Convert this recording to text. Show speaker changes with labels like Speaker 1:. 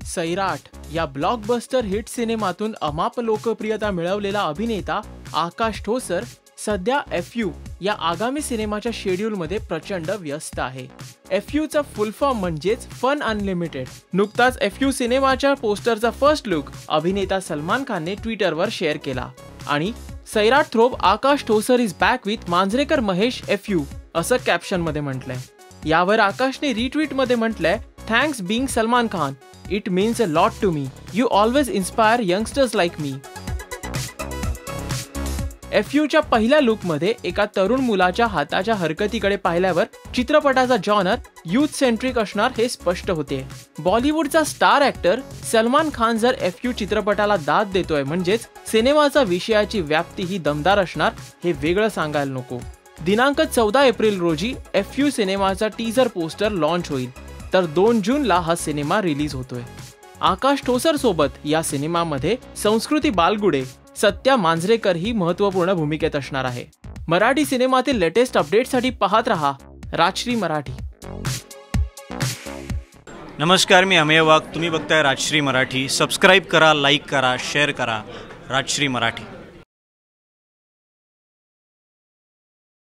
Speaker 1: सैराट या blockbuster hit सिनेमातून अमाप लोकप्रियता मिळवलेला अभिनेता आकाश ठोसर सध्या FU या आगामी सिनेमाच्या शेड्यूलमध्ये प्रचंड व्यस्त आहे। FU चा फुल फॉर्म म्हणजेच फन अनलिमिटेड। नुकताच FU सिनेमाच्या पोस्टरचा फर्स्ट लुक अभिनेता सलमान खानने ट्विटरवर शेअर केला आणि Sairat throwback Akash Thosar is back with Manjrekar Mahesh FU असं कॅप्शन मध्ये म्हटलंय। यावर आकाशने रिट्वीट मध्ये म्हटलंय, thanks being Salman Khan, it means a lot to me, you always inspire youngsters like me. FUच्या पहिल्या लुकमध्ये एका तरुण मुलाच्या हाताच्या हरकतीकडे पाहिल्यावर चित्रपटाचा जॉनर यूथ सेंट्रिक असणार हे स्पष्ट होते। बॉलिवूडचा स्टार ॲक्टर सलमान खान जर FU चित्रपटाला दाद देतोय म्हणजेच सिनेमाचा विषयाची व्याप्ती ही दमदार असणार हे वेगळं सांगायला नको। दिनांक 14 एप्रिल रोजी FU सिनेमाचा टीजर पोस्टर लॉन्च होईल, तर 2 जूनला हा सिनेमा रिलीज होतोय। आकाश ठोसर सोबत या सिनेमामध्ये संस्कृती बालगुडे, सत्या मांजरेकर ही महत्त्वपूर्ण भूमिकेत असणार आहे। मराठी सिनेमातील लेटेस्ट अपडेटसाठी पाहत रहा राजश्री मराठी।
Speaker 2: नमस्कार, मी अमेय वाघ, तुम्ही बघताय राजश्री मराठी। सबस्क्राइब करा, लाईक करा, शेअर करा। राजश्री मराठी।